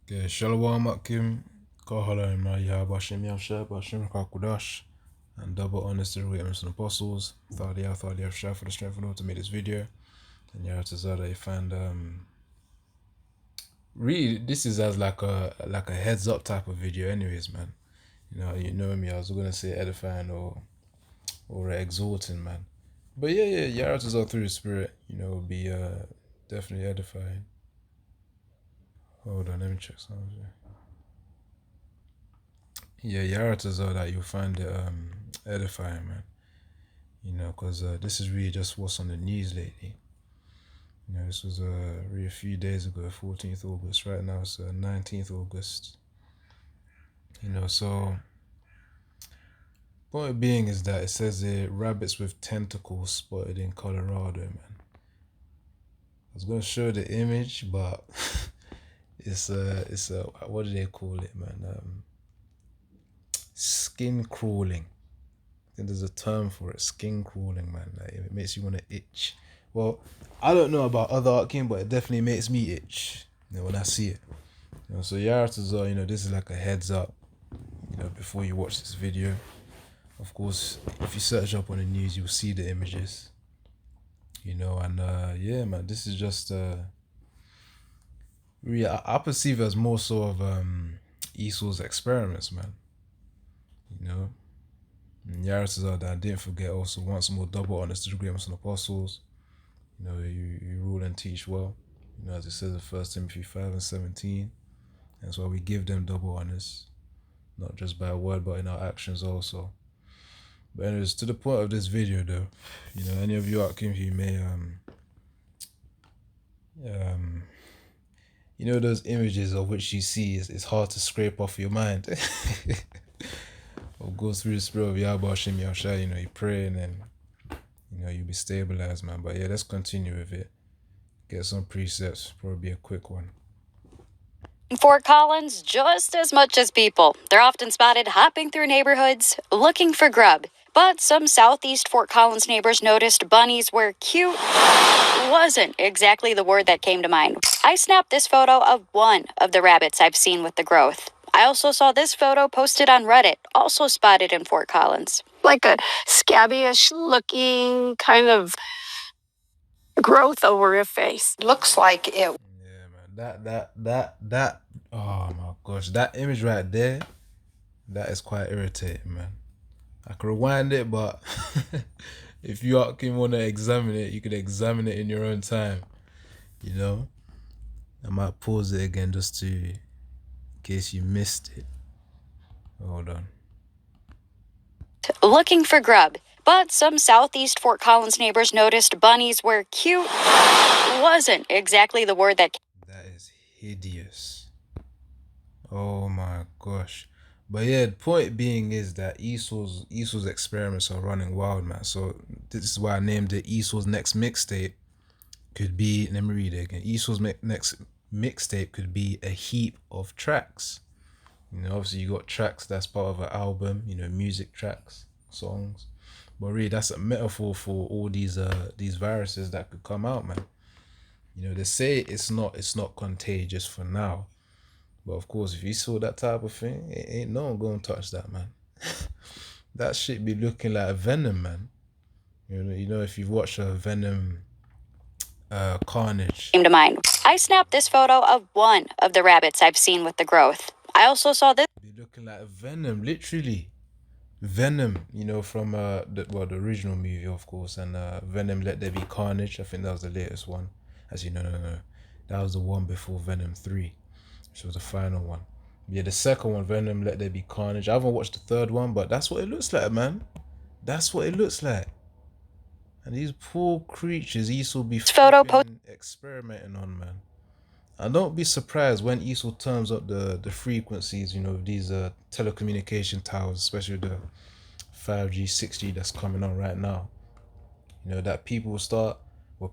Okay, Shalom Akim, Kahala Maya Bashim Yamsha, Bashim Kakudash, and double honest to the Emerson Apostles. Thalia Shah for the strength of Lord to make this video. And Yaratazada, I find really this is as like a heads up type of video, anyways, man. You know me, I was gonna say edifying or exhorting, man. But yeah, Yaratazada through the spirit, will be definitely edifying. Hold on, let me check something. Yeah, Yaratazar that you'll find it edifying, man. Because this is really just what's on the news lately. This was really a few days ago, 14th August. Right now it's 19th August. So point being is that it says rabbits with tentacles spotted in Colorado, man. I was gonna show the image, but it's a what do they call it, man? Skin crawling. I think there's a term for it, skin crawling, man. Like, it makes you want to itch. Well, I don't know about other Arkin, but it definitely makes me itch, when I see it. So Yaratazar, this is like a heads up, before you watch this video. Of course, if you search up on the news, you'll see the images. And yeah, man, this is just really, I perceive it as more so of Esau's experiments, man. And Yaratazar, that I didn't forget, also wants more double honest to the great and apostles. You rule and teach well. As it says in 1 Timothy 5:17. That's why we give them double honors, not just by word, but in our actions also. But anyways, to the point of this video, though, any of you out who may those images of which you see it's hard to scrape off your mind. Or go through the spirit of Yahweh Shem Yahshua, you pray and then you'll be stabilized, man. But yeah, let's continue with it. Get some precepts, probably a quick one. In Fort Collins, just as much as people, they're often spotted hopping through neighborhoods looking for grub. But some Southeast Fort Collins neighbors noticed bunnies where cute wasn't exactly the word that came to mind. I snapped this photo of one of the rabbits I've seen with the growth. I also saw this photo posted on Reddit, also spotted in Fort Collins. Like a scabbyish looking kind of growth over her face. Looks like it. Yeah, man. That. Oh my gosh, that image right there, that is quite irritating, man. I could rewind it, but if you want to examine it, you could examine it in your own time. I might pause it again just in case you missed it. Hold on. Looking for grub. But some Southeast Fort Collins neighbors noticed bunnies where cute wasn't exactly the word that... That is hideous. Oh my gosh. But yeah, the point being is that Esau's experiments are running wild, man. So this is why I named it Esau's next mixtape. Could be, let me read it again. Esau's next mixtape could be a heap of tracks. Obviously you got tracks that's part of an album, music tracks, songs. But really that's a metaphor for all these viruses that could come out, man. They say it's not contagious for now. But of course, if you saw that type of thing, ain't no one gonna touch that, man. That shit be looking like Venom, man. If you've watched a Venom Carnage. Came to mind. I snapped this photo of one of the rabbits I've seen with the growth. I also saw this. Be looking like Venom, literally. Venom, from the original movie, of course, and Venom Let There Be Carnage. I think that was the latest one. Actually, no. That was the one before Venom 3. Which was the final one. Yeah, the second one, Venom Let There Be Carnage. I haven't watched the third one, but that's what it looks like, man. That's what it looks like. And these poor creatures Esau be experimenting on, man. And don't be surprised when Esau turns up the frequencies, these telecommunication towers, especially the 5G, 6G that's coming on right now. That people will start,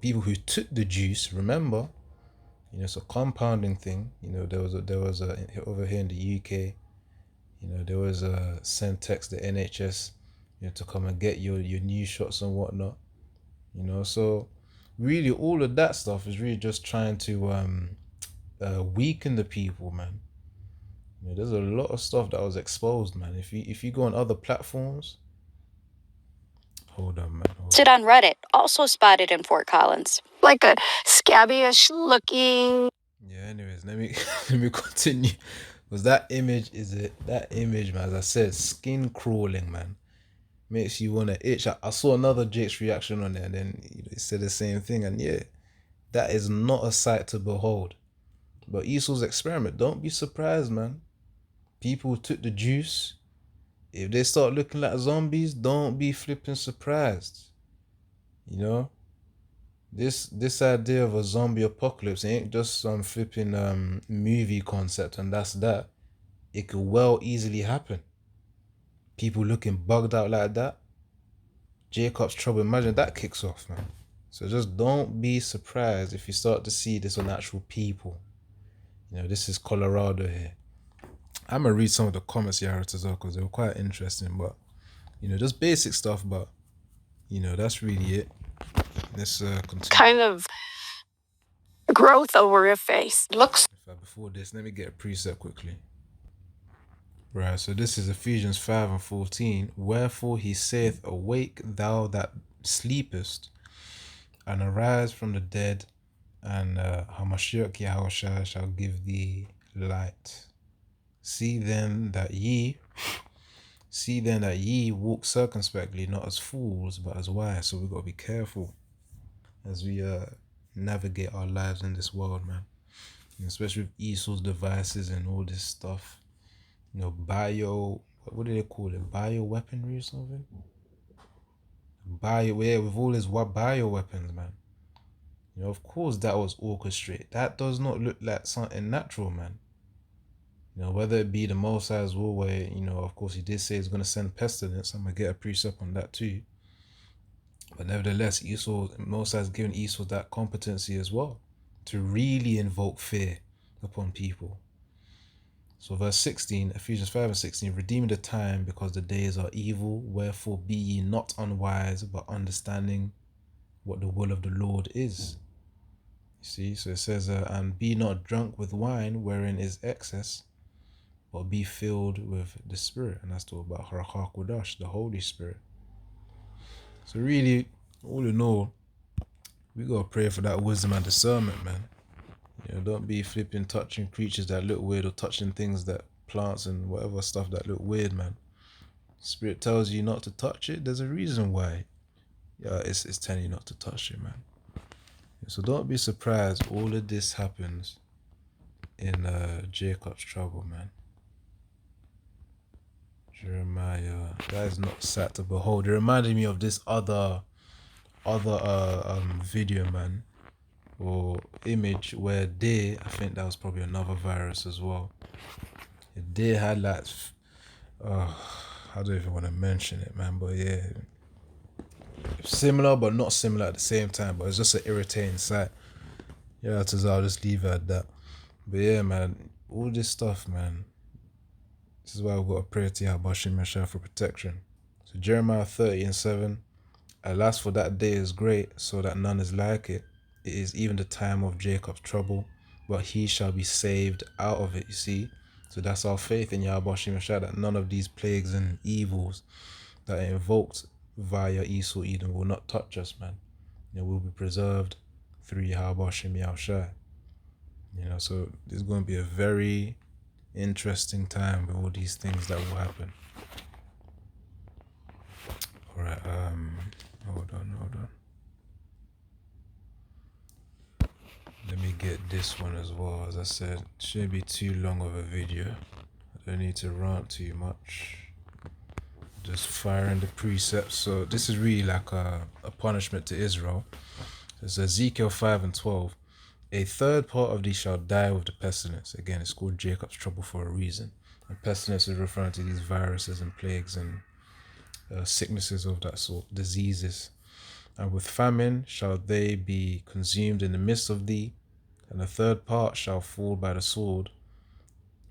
people who took the juice, remember, it's a compounding thing. There was a over here in the UK, there was a send text the NHS, to come and get your new shots and whatnot. So really all of that stuff is really just trying to weaken the people, man. You know, there's a lot of stuff that was exposed, man. If you go on other platforms, hold on, man. Posted on Reddit, also spotted in Fort Collins. Like a scabbyish looking. Yeah. Anyways, let me let me continue. Because that image man, as I said, skin crawling, man. Makes you wanna itch. I saw another Jake's reaction on there, and then he said the same thing. And yeah, that is not a sight to behold. But Esau's experiment, don't be surprised, man. People took the juice. If they start looking like zombies, don't be flipping surprised. You know, this idea of a zombie apocalypse ain't just some flipping movie concept, and that's that. It could well easily happen. People looking bugged out like that. Jacob's trouble, imagine that kicks off, man. So just don't be surprised if you start to see this on actual people. You know, this is Colorado here. I'm gonna read some of the comments here as well because they were quite interesting, but you know, just basic stuff, but you know, that's really it. Let's continue. Kind of growth over her face. Looks. In fact, before this, let me get a precept quickly. Right, so this is Ephesians 5:14. Wherefore he saith, awake thou that sleepest, and arise from the dead, and Hamashiach Yahushua shall give thee light. See then that ye walk circumspectly, not as fools, but as wise. So we got to be careful as we navigate our lives in this world, man. And especially with Esau's devices and all this stuff. You know, what do they call it? Bioweaponry or something? With all his bioweapons, man. You know, of course that was orchestrated. That does not look like something natural, man. You know, whether it be the Most High's will, where, you know, of course he did say he's going to send pestilence. I'm going to get a precept on that too. But nevertheless, Most High's given Esau that competency as well to really invoke fear upon people. So verse 16, Ephesians 5:16, redeem the time because the days are evil, wherefore be ye not unwise, but understanding what the will of the Lord is. You see, so it says, and be not drunk with wine wherein is excess, but be filled with the Spirit. And that's talking about Harachah Kodash, the Holy Spirit. So really, all in all, we got to pray for that wisdom and discernment, man. You know, don't be flipping touching creatures that look weird or touching things that plants and whatever stuff that look weird, man. Spirit tells you not to touch it. There's a reason why. Yeah, it's telling you not to touch it, man. So don't be surprised. All of this happens in Jacob's trouble, man. Jeremiah, that is not sad to behold. It reminded me of this other video, man, or image where I think that was probably another virus as well. They had like, I don't even want to mention it, man, but yeah, similar but not similar at the same time. But it's just an irritating sight. Yeah, I'll just leave it at that. But yeah, man, all this stuff, man. This is why we've got to pray to Yahweh Messiah for protection. So Jeremiah 30:7, alas, for that day is great, so that none is like it. It is even the time of Jacob's trouble, but he shall be saved out of it, you see. So that's our faith in Yahweh Messiah, that none of these plagues and evils that are invoked via Esau Edom will not touch us, man. You know, we'll be preserved through Yahweh Messiah. You know, so there's going to be a very interesting time with all these things that will happen. All right, hold on. Let me get this one as well. As I said, it shouldn't be too long of a video. I don't need to rant too much. Just firing the precepts. So this is really like a punishment to Israel. It's Ezekiel 5:12. A third part of thee shall die with the pestilence. Again, it's called Jacob's trouble for a reason. And pestilence is referring to these viruses and plagues and sicknesses of that sort, diseases. And with famine shall they be consumed in the midst of thee, and a third part shall fall by the sword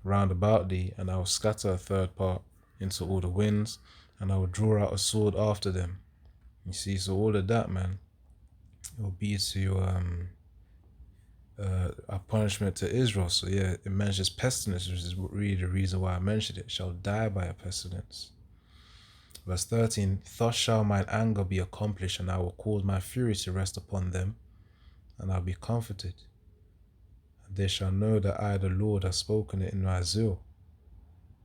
round about thee, and I will scatter a third part into all the winds, and I will draw out a sword after them. You see, so all of that, man, it will be to a punishment to Israel. So yeah, it mentions pestilence, which is really the reason why I mentioned it. Shall die by a pestilence. Verse 13, thus shall mine anger be accomplished, and I will cause my fury to rest upon them, and I'll be comforted. And they shall know that I, the Lord, have spoken it in my zeal,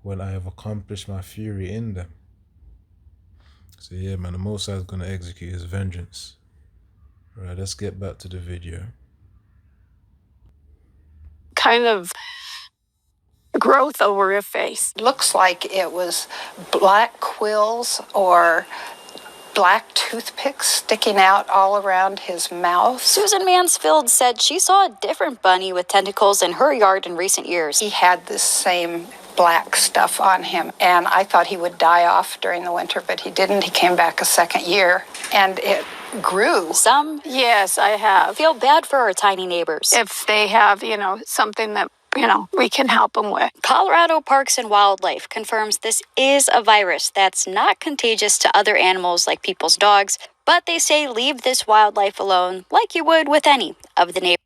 when I have accomplished my fury in them. So yeah, man, the Most High is going to execute his vengeance. Right, let's get back to the video. Kind of growth over her face. Looks like it was black quills or black toothpicks sticking out all around his mouth. Susan Mansfield said she saw a different bunny with tentacles in her yard in recent years. He had this same black stuff on him, and I thought he would die off during the winter, but he didn't. He came back a second year, and it grew. Some Yes, I have. feel bad for our tiny neighbors. If they have, something that, we can help them with. Colorado Parks and Wildlife confirms this is a virus that's not contagious to other animals like people's dogs, but they say leave this wildlife alone like you would with any of the neighbors.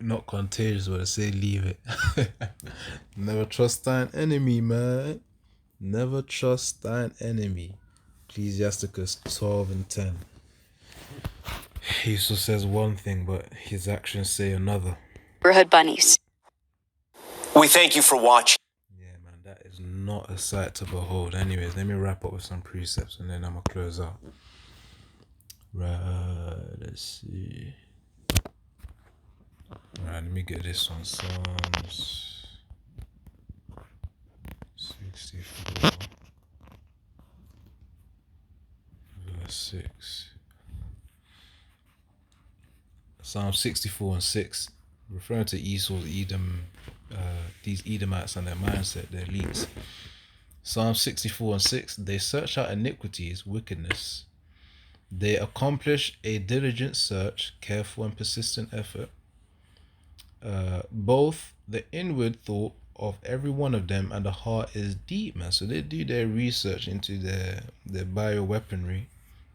Not contagious, but I say leave it. Never trust thine enemy, man. Never trust thine enemy. Ecclesiasticus 12 and 10. He also says one thing, but his actions say another. Neighborhood bunnies. We thank you for watching. Yeah, man, that is not a sight to behold. Anyways, let me wrap up with some precepts and then I'm going to close out. Right, let's see. Right, let me get this one. Psalms 64, verse 6. Psalm 64 and 6, referring to Esau's Edom, these Edomites and their mindset, their elites. Psalm 64 and 6, they search out iniquities, wickedness. They accomplish a diligent search, careful and persistent effort. Both the inward thought of every one of them and the heart is deep, man. So they do their research into their bioweaponry.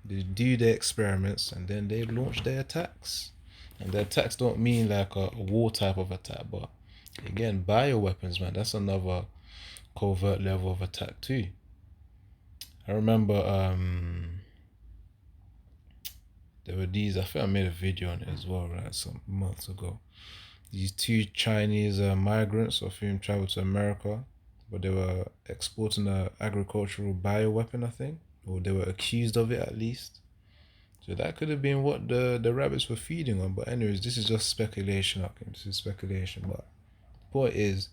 They do their experiments and then they launch their attacks. And the attacks don't mean like a war type of attack, but again, bioweapons, man, that's another covert level of attack too. I remember there were these, I think I made a video on it as well, right, some months ago. These two Chinese migrants of whom traveled to America, but they were exporting an agricultural bioweapon, I think, or they were accused of it at least. So that could have been what the rabbits were feeding on. But anyways, this is just speculation. Okay, this is speculation. But the point is,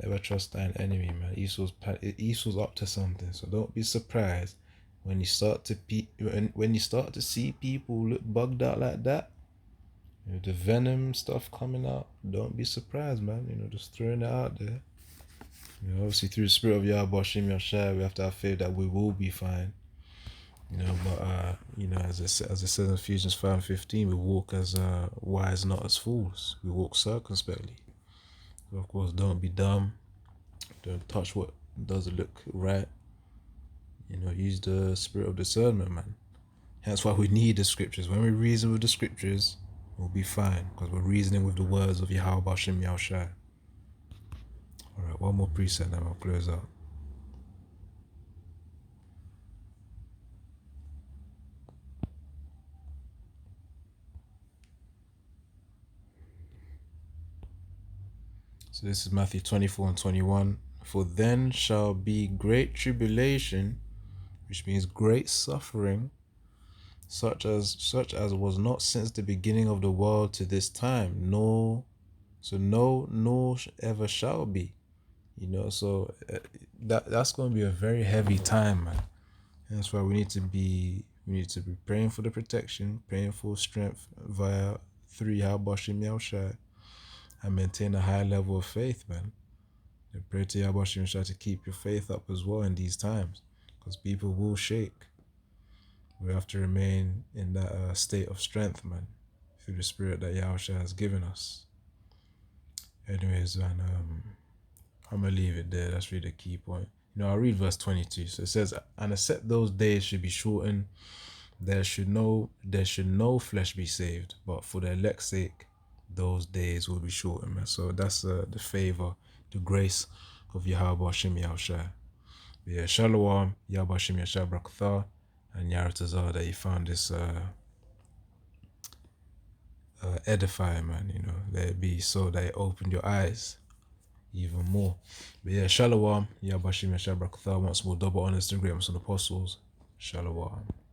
never trust thine enemy, man. Esau's up to something. So don't be surprised when you start to when you start to see people look bugged out like that. The venom stuff coming out. Don't be surprised, man. Just throwing it out there. Obviously through the spirit of Yahweh Shem Yashai, we have to have faith that we will be fine. But as it says in Ephesians 5:15, we walk as wise, not as fools. We walk circumspectly. So of course, don't be dumb. Don't touch what doesn't look right. Use the spirit of discernment, man. That's why we need the scriptures. When we reason with the scriptures, we'll be fine, because we're reasoning with the words of Yahweh Shem Yahshai. Alright, one more precept, then I'll close out. So this is Matthew 24 and 21. For then shall be great tribulation, which means great suffering, such as was not since the beginning of the world to this time, nor ever shall be. So that's going to be a very heavy time, man. And that's why we need to be praying for the protection, praying for strength through Yahweh Shem Yahushai, and maintain a high level of faith, man. And pray to Yahweh Shem Yahushai to keep your faith up as well in these times, because people will shake. We have to remain in that state of strength, man, through the spirit that Yahushua has given us. Anyways, man, I'm going to leave it there. That's really the key point. I'll read verse 22. So it says, and except those days should be shortened, there should no flesh be saved, but for the elect's sake, those days will be shortened, man. So that's the favor, the grace of Yahweh Hashem Yahushua. Yeah, Shalom, Yahweh Hashem Yahushua Barakatah, and Yaratazah that you found this edifying, man. You know, let it be so that it opened your eyes even more. But yeah, Shalom, Yahweh Hashem Yahushua Barakatah. Once more, double honors and greatness on the apostles. Shalom.